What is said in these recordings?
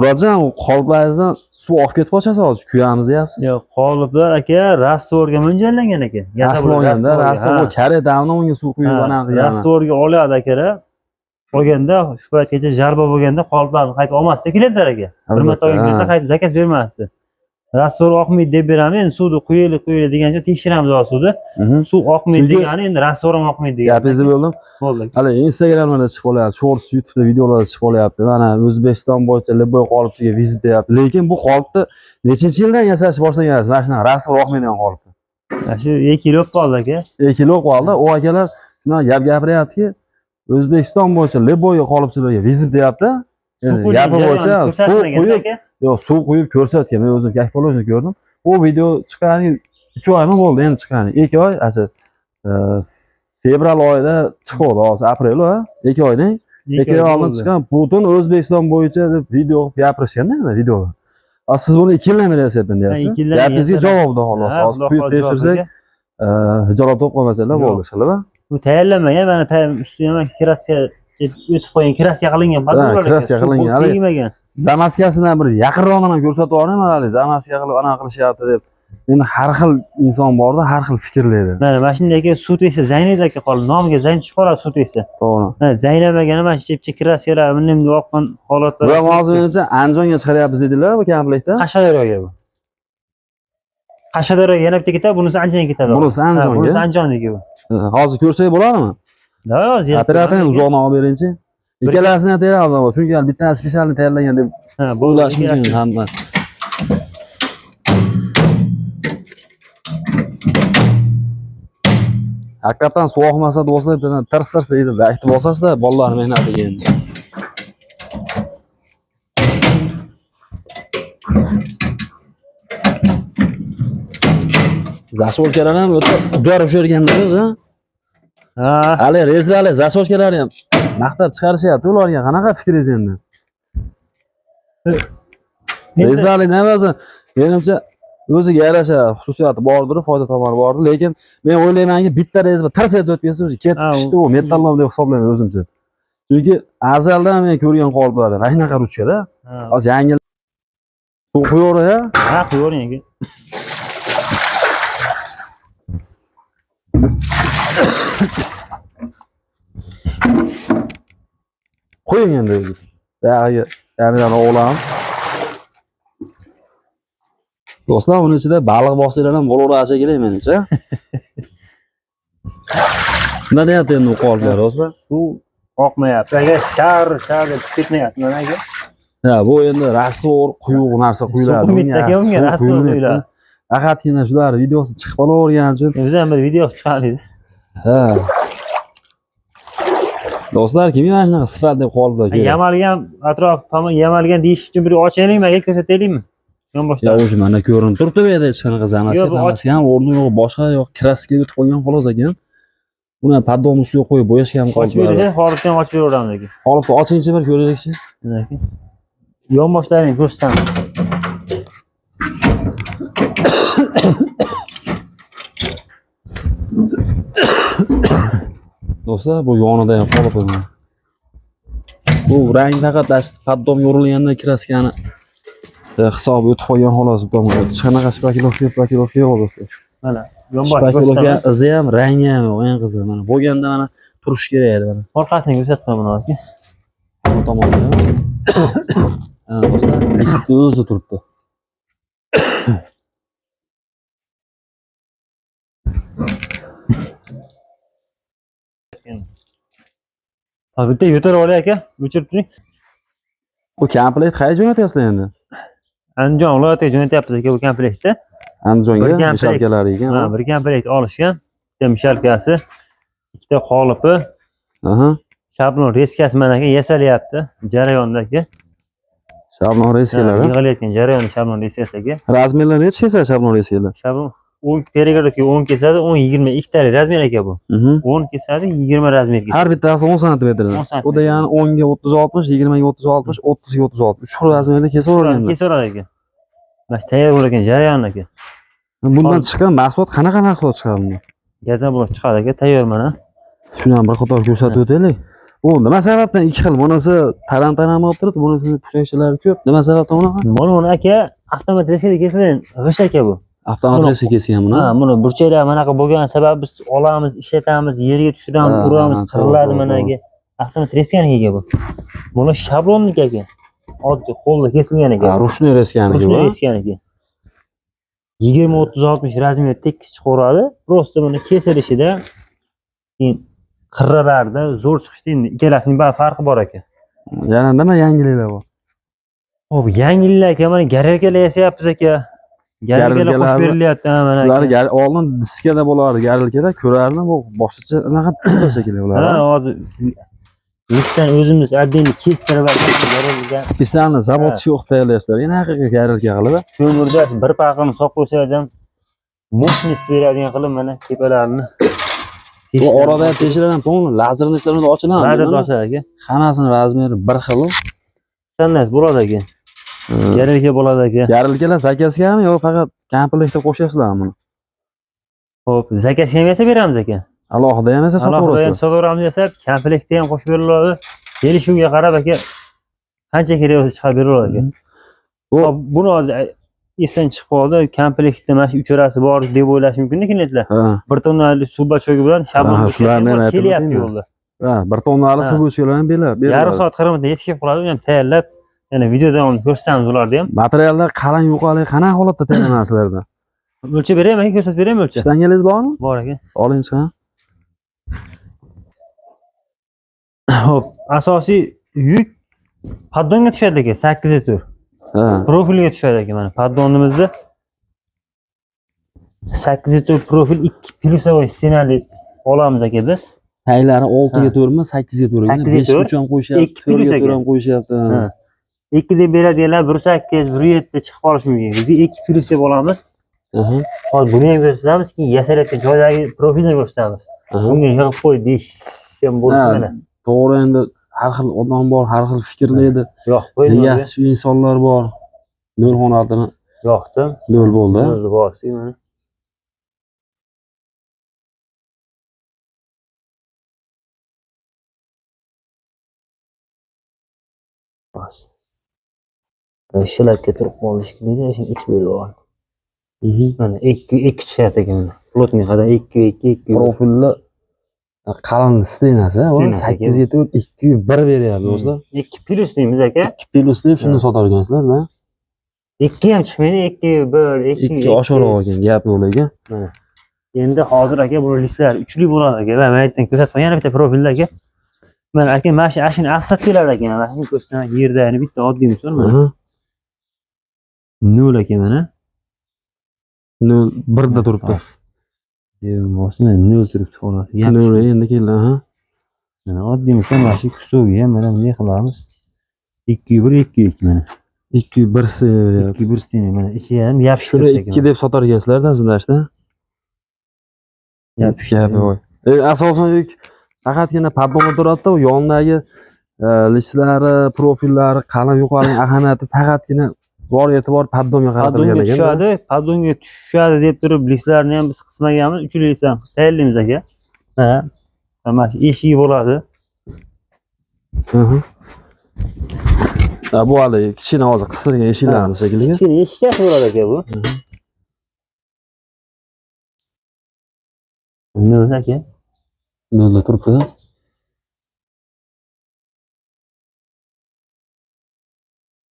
Murodjon, u qolplaringizdan suv oqib ketib qolsa hozir kuyamiz deyapsiz. Yo'q, qoliplar aka rastvorga mo'ljallangan ekan. Rastvor olganda, rastvor kare davno unga suv quyib anaqa qilgan. Rastvorga oladi akalar. Olganda shu paytgacha jarba bo'lganda qoliplarni qaytib olmasdi keladilar aka. Bir marta olganda qaytib zakaz bermasdi. Rastvor oqmaydi deb beramiz, endi suvni quyaylik degancha tekshiramiz hozir suvni. Suv oqmaydi degani endi rastvor ham oqmaydi degani. Gapingizni bo'ldim. Bo'ldi. Hali Instagramda chiqib qolyapti, Shorts, YouTube'da videolarda chiqib qolyapti. Mana O'zbekiston bo'yicha Liboy qolipchiga vizit deyapti. Lekin bu qolipni nechinchi yildan yasash boshlagansiz? Mana shunaqa rastvor oqmaydigan qolipni. Shu 2 yil bo'lib qoldi aka. 2 yil bo'lib qoldi. U akalar shuna gap gapiryaptiki, O'zbekiston bo'yicha Liboy qolipchilarga vizit deyapti. Gapi bo'yicha suv quyib, yo'q, suv quyib ko'rsatgan. Men o'zim kakpolojni ko'rdim. Bu video chiqqaniga 3 oymi bo'ldi endi chiqqani. 2 oy, fevral oyida chiqdi, hozir aprel a? 2 oydan 2 oy oldin chiqqan butun O'zbekiston bo'yicha deb video gapirishganda videoda. Siz buni 2 yildan beri yasyapman deyapsiz. Gapingizga javobda xolos. Hozir quyib tekshirsak, hijolat bo'lib qolmasalar bo'ldi, shilaba. Bu tayyorlanmagan, mana ustiga ham kraska o'tib qo'ygan, kraska qilingan. Kraska qilingan. Zamaskasidan bir yaqinroqdan ko'rsatib yuboring, mana zamaska qilib anaqa qilishyapti deb. Endi har xil inson borda, har xil fikrlaydi. Mana shunday aka suv tegsa Zaynab aka qoldi. Nomiga Zayn chiqib qoladi suv tegsa. To'g'ri. Zaynab aka mana shu chepcha kraskalar, bunday oqqan holatlar. Va hozir menimcha Andijonga chiqaryapmiz dedilar bu komplektda. Qashqadaryoga bu. Qashqadaryoga yana bitta ketadi, bunisi Andijonga ketadi. Bunisi Andijonga. Bunisi Andijonniki bu. Hozir ko'rsak bo'ladimi? Hozir. Operatorni uzoqdan olib beringchi. Ikkalasini ham tayyorladim, chunki bittasi spesialni tayyorlangan deb o'ylash mumkin hamma. Haqiqatan suv oqmasa do'stlar, tirs deydi, aytib olsasizlar, bolalar mehnati endi. Zasolkalar ham o'ta udar o'sharganmiz, ha? Hali rezvali zasolkalari ham maqtab chiqarishyapti ularga. Qanaqa fikringiz endi? Rezvali nima menimcha o'ziga yarasha xususiyati bordir, foyda tomoni bordir, lekin men o'ylaymanki, bitta rezva tirsayib o'tib ketsa, o'zi ketib pishdi, u metallom deb hisoblayman o'zimcha. Chunki azaldan men ko'rgan qoliplardan mana shunaqa ruchkada. Hozir yangi suv quyavering-a? Ha, quyavering aka. Qo'ying endi o'zingiz. Buyog'iga yamidan olamiz. Do'stlar, uning ichida baliq boqsanglar ham bo'laveradi kerak menimcha. Nima deyapti endi u qoliplar do'stlar? Suv oqmayapti. Aka shar deb ketmayapti mana aka. Ha, bu endi rastvor quyuq narsa quyiladi. Unga rastvor quyiladi. Faqatgina shular videosi chiqib qolavergani uchun biz ham bir video chiqardik. Ha. Do'stlar, kim mana shunaqa sifat deb qoliblar kerak. Yamalgan atrof tomon yamalgan deyish uchun bir ochaylikmi aka, ko'rsataylikmi? Ya o'sha mana ko'rinib turibdi bu yerda hech qanaqa zamaska ham o'rni yo'q, boshqa yo'q, kraska o'tib qolgan xolos ekan. Buni paddon ustiga qo'yib bo'yashga ham qolibdi. Holatni ham ochib beraveramiz aka. Holatni ochingchi bir ko'raylikchi. Mana aka. Yonboshlarini ko'rsatamiz. Do'stlar, bu yonida ham qolib qo'ygan. Bu rang faqat paddon yorilganda kraskani hisobi o'tib qolgan xolos. Hech qanaqa shpakilovka yo'q do'stlar. Mana shpakilovka izi ham, rangi ham yo'q, eng qizig'i mana. Bo'lganda mana turish kerak edi mana. Orqasini ko'rsatdim buni aka. Bu tomonda. Ana do'stlar, listi o'zi turibdi. Bitta yo'tar olay aka, o'chirib turing. Bu komplekt qayerga jo'natyapsizlar endi? Andijon viloyatiga jo'natyapmiz aka bu komplektni. Andijonga mishalkalari ekan. Ha, bir komplekt olishgan. Bitta mishalkasi, ikkita qolipi. Aha. Shablon reskasi mana aka yasalyapti jarayondagi. Shablon reskalar. Yig'ilayotgan jarayon shablon reskasi aka. Razmerlar necha kelsa shablon reskalar? Shablon 10 perigodga 10 kesadi, 10-20 ikkitalik razmer aka bu. 10 kesadi, 20 razmer kesadi. Har bittasi 10 sm. Bu da ya'ni 10 ga 30-60, 20 ga 30-60, 30 ga 30-60. Shu razmerda kesaverganlar. Kesaveradi aka. Mana tayyor bo'lgan jarayon aka. Bundan chiqqan mahsulot qanaqa mahsulot chiqadi? Gazan bo'lib chiqadi aka, tayyor mana. Shuni ham bir qator ko'rsatib o'taylik. Bu nima sababdan ikki xil? Bunisi tarantanam olib turibdi, bunisi pushakchalari ko'p. Nima sababdan unaqa? Mana aka avtomat reskada kesilgan g'ish aka bu. Avtomatlashga kelgan buni. Ha, buni burchaklar manaqa bo'lgan sababi biz olamiz, ishlatamiz, yerga tushiramiz, uramiz, qiriladi managa. Avtomat reskan aka bu. Buni shablonniki aka. Oddiy qo'lda kesilgan Ha, ekan. rushni reskaniki Rushni bu. reskan ekan. 20-30-60 razmerda tekis chiqaveradi. Prosta buni kesilishida keyin qirralarda zo'r chiqishdi. Endi ikkalasining bir farqi bor ekan. Yana nima yangiliklar bor? Hop, yangiliklar aka, mana garakalar yasayapmiz aka. Garakalar qo'shib berilyapti mana. Sizlar oldin diskada bo'lardi garakalar, ko'rardim, bu boshqacha anaqa shekilli ular. Ha, hozir listdan o'zimiz отдельно kestirib garakalar. Spesialni zavod yo'q tayyorlashlar. Yana haqiqiy garaka qilib. Ko'mirda bir paqini solib qo'ysangiz ham mощность beradigan qilib mana tepalarini. Bu orada ham tekshiradan to'g'ri, lazerni ishlarida ochiladimi? Lazerda ochiladi aka. Hammasini razmeri bir xil. Standart bo'ladi aka. Garaka bo'ladi aka. Garilkalar zakazgami yo faqat komplektda qo'shyapsizlarmi buni? Xo'p, zakazga ham yasab beramiz aka. Alohida ham esa sotaverasizlar. Sotaveramiz yasab, komplektda ham qo'shib beriladi. Kelishuvga qarab aka qancha kerak bo'lsa chiqarib beriladi aka. Xo'p, buni hozir esdan chiqib qoldi. Komplektda mana shu ucharasi bor deb o'ylash mumkin-da klientlar. Bir tonnalik suv bachogi bilan shablon kelyapti yo'lda. Ha, bir tonnalik suv bachogilar ham beradi. Yarim soat qirg'imda yetishib qoladi, uni ham tayyorlab, yana videoda ham ko'rsatamiz ularni ham. Materiallar qalin yo'qoli qanaqa holatda tayyorlanasizlarda? O'lchab beraymi aka, ko'rsatib beraymi o'lchab? Shtangangiz bormi? Bor aka. Oling chiqing. Xo'p, asosiy yuk paddonga tushadi aka, 8 Ha. Profilga tushadi aka mana paddonimizda 8 profil 2 plyusovoy ssenariy olamiz aka biz. Taylari 6 ga 4 mi, 8 ga 4 mi? 8 ga 4 ham qo'yishyapti, 4 ga 4 ham qo'yishyapti. 2 deb beradiganlar 1.8, 1.7 chiqib qolishi mumkin. Biz 2 plyus deb olamiz. Hozir buni ham ko'rsatamiz, keyin yasalayotgan joydagi profilni ko'rsatamiz. Bunga yig'ib qo'y deyish ham bo'lsa mana. To'g'ri, endi har xil odam bor, har xil fikrlaydi. Yo'q, qo'yilmaydi. Yaxshi insonlar bor. Nol holatini yo'qdi. Nol bo'ldi. Nol bo'lsa mana. Bas. Shilakka turib qolish kerak, shin ich bo'ladi. Mana 2 tushadi ekan. Plotniy qada 2 Profilni qalin stenasi, 8 ga 4, 2 1 beryapti do'stlar. 2 plyus deymiz aka. 2 plyus deb shuni sotar ekansizlar-da. 2 ham chiqmaydi, 2 1 2 oshiqroq ekan, gap yo'q ekan. Mana. Endi hozir aka bu listlar uchli bo'ladi aka. Men aytdim ko'rsatib yana bitta profilda aka. Mana aka mana shu ashini aslat keladi ekan. Mana shuni ko'rsataman yerda, ya'ni bitta oddiy misol mana. 0 aka mana. 0 1 da turibdi. Yo'q, 0 turibdi xolos. 0 endi keldi, ha. Mana oddiy misol mana shu kusogi ham mana bunday qilamiz. 2 1 2 2 mana. 2 1 beryapti. 2 1 seni mana ichi ham yapishib shuni 2 deb sotar ekansizlar-da zindashda. Yapishib qo'y. Asosan yuk faqatgina paddonda turadi-da, u yonidagi listlari, profillari, qalin yuqorining ahamiyati faqatgina bor e'tibor paddonga qaratilgan ekan. Paddonga tushadi deb turib listlarni ham biz qismaganmiz, uchli list ham tayyorlaymiz aka. Ha. Mana shu eshigi bo'ladi. Bu hali kichkina hozir qistirgan eshiklarimiz shekilli. Kichkina eshikchasi bo'ladi aka bu. Nima aka? Nolda turibdi.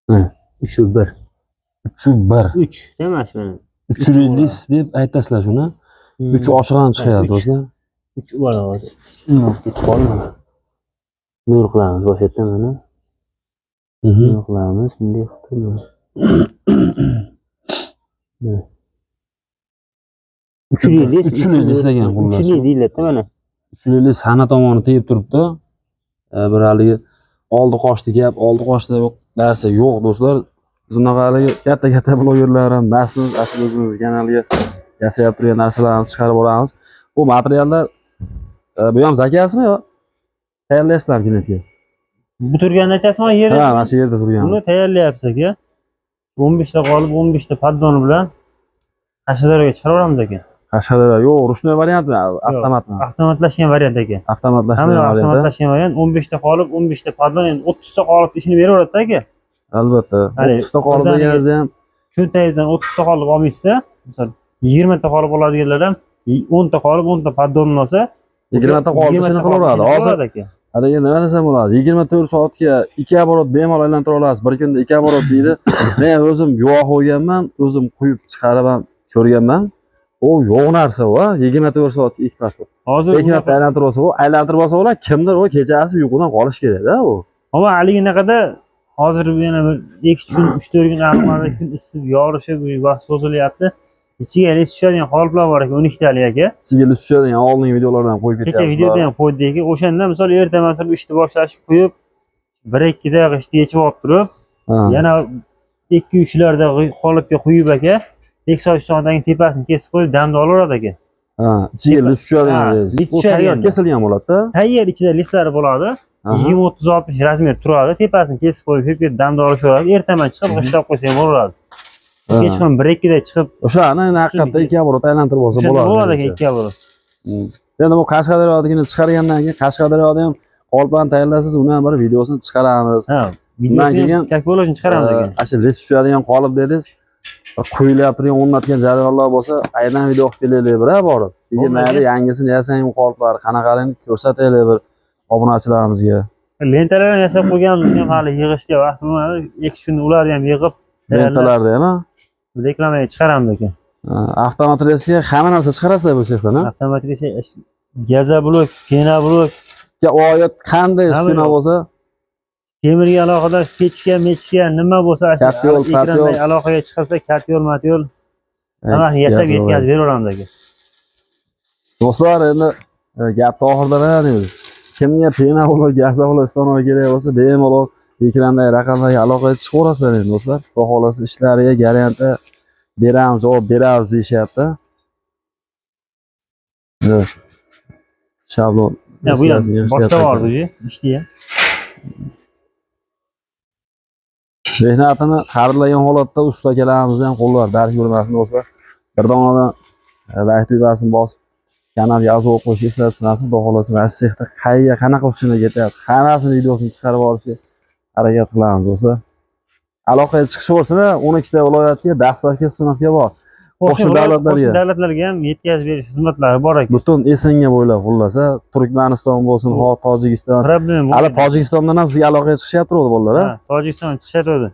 Ha, 3 1. 3 1. 3 demak mana. 3 list deb aytasizlar shuni. 3 oshiq ham chiqadi do'stlar. 3 bo'ladi hozir. Nima ketib qolmadi. Nur qilamiz bosh yerdan mana. Nur qilamiz, bunday qilamiz. Uchli list degan xullas. Uchli deyiladi mana. Uchli list hamma tomoni tegib turibdi. Bir haligi oldi qochdi gap, oldi qochdi narsa yo'q do'stlar. Biz unaqa haligi katta blogerlar ham mas'ul o'zimiz kanalga yasayib turgan narsalarni chiqarib olamiz. Bu materiallar bu ham zakasmi yo tayyorlaysizlarmi klientga? Bu turganini aytasizmi yerda? Ha, mana shu yerda turgan. Buni tayyorlayapsiz aka. 15 ta qolib 15 ta paddoni bilan Qashqadaryoga chiqarib olamiz aka. Qashqadaryo yo'q, ruchnoy variantmi, avtomatmi? Avtomatlashgan variant aka. Avtomatlashgan Hamma variant. avtomatlashgan variant 15 ta qolib, 15 ta podlon, endi 30 ta qolib ishini beraveradi aka. Albatta. 30 ta qolib deganingizda ham cho'ntagingizdan 30 ta qolib olmaysiz, misol 20 ta qolib oladiganlar ham 10 ta qolib 10 ta podlon olsa, 20 ta qolib ishini qilaveradi. Hozir haliga nima desam bo'ladi? 24 soatga 2 оборот bemalol aylantira olasiz. Bir kunda 2 оборот deydi. Men o'zim guvoh bo'lganman, o'zim quyib chiqarib ham ko'rganman. U yo'q narsa u, 24 soatga 2 patrol. Hozir 2 marta aylantirib olsa, u aylantirib olsa bo'lar, kimdir u kechasi uyqudan qolish kerak-da u. Ammo haliginaqada hozir yana bir 2 kun, 3-4 kun aqlmada kun isib, yorishib, vaqt cho'zilyapti. Ichiga lis tushadigan qoliplar bor ekan, 12 talik aka. Ichiga lis tushadigan oldingi videolardan qo'yib ketyapmiz. Kecha videoda ham qo'ydik. O'shanda misol ertaman turib ishni boshlashib qo'yib, 1-2 daqiqa ishni yechib olib turib, yana 2-3 larda qolipga quyib aka, teksochdan tepasini kesib qo'yib, damda olaveradi aka. Ichiga lis tushadigan. Bu tayyor kesilgan bo'ladi-da. Tayyor ichida lislari bo'ladi. 20-30-60 razmer turadi. Tepasini kesib qo'yib, damda olishaveradi. Ertaman chiqib g'ishlab qo'ysa ham bo'laveradi. Kechqurun 1-2 da chiqib, o'shani haqiqatda 2 оборот aylantirib olsa bo'ladi. Bo'ladi aka 2 оборот. Endi bu Qashqadaryodagini chiqargandan keyin Qashqadaryoda ham qoliplarni tayyorlaysiz, uni ham bir videosini chiqaramiz. Bundan keyin как bo'lishini chiqaramiz ekan. Asha lis tushadigan qolip dedingiz. Qo'yilib turgan o'rnatgan jarayonlar bo'lsa, aynan video olib kelaylik bir borib. Keyin mayli yangisini yasang bu qoliplar qanaqaligini ko'rsataylik bir obunachilarimizga. Lentalarni yasab qo'yganmiz, hali yig'ishga vaqt bo'lmadi. 2 kun ularni ham yig'ib, lentalarda ham reklamaga chiqaramiz ekan. Avtomatresga hamma narsa chiqarasizlar bu yerdan, ha? Avtomatresga gaza blok, pena blok, oyat qanday ustuna bo'lsa, temirga aloqador pechka, mechka nima bo'lsa, ekrandan aloqaga chiqarsa, katyol, matyol hammasini yasab yetkazib beraveramiz aka. Do'stlar, endi gapni oxiridan deymiz. Kimga pena bo'lib, gaza bo'lib, stanok kerak bo'lsa, bemalol ekrandagi raqamlarga aloqaga chiqaverasizlar endi do'stlar. Xudo xolasa ishlariga garantiya beramiz, javob beramiz deyishyapti. Shablon. Bu ham boshqa bordi ishdi ham. Mehnatini qadrlagan holatda usta akalarimizni ham qo'llar dark ko'rmasin do'stlar. Bir donadan like tugmasini bosib, kanal yozib qo'yish eslasin, xudo xolasa mana shu sexda qayerga qanaqa usulda ketyapti, hammasini videosini chiqarib olishga harakat qilamiz do'stlar. Aloqaga chiqishi bo'lsa, 12 ta viloyatga dastlabki ustunaga bor. Boshqa davlatlarga ham yetkazib berish xizmatlari bor ekan. Butun Esonga bo'ylab xullasa, Turkmaniston bo'lsin, Tojikiston. Hali Tojikistondan ham sizga aloqaga chiqishyapti bolalar, ha? Tojikistondan chiqishyapti.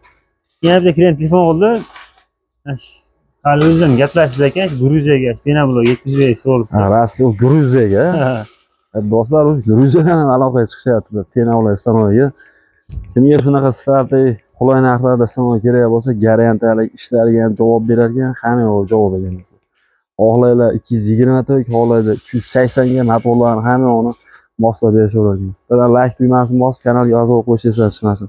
Yana bir klient telefon qildi. Hali o'zim gaplashdik ekan, Gruziyaga, pena blok 700 berish so'radi. Rossiya, Gruziyaga. Do'stlar, o'zi Gruziyadan ham aloqaga chiqishyapti, pena blok stanoviga. Kimga shunaqa sifatli qulay narxlarda stanok kerak bo'lsa, garantiyalik ishlarga ham javob berar ekan, hamma yo'q javob bergan. Xohlaylar 220 ta, xohlaylar 380 ga motorlarni hamma uni moslab berishaveradi. Like tugmasini bosib, kanalga yozib qo'yishingiz chiqmasin.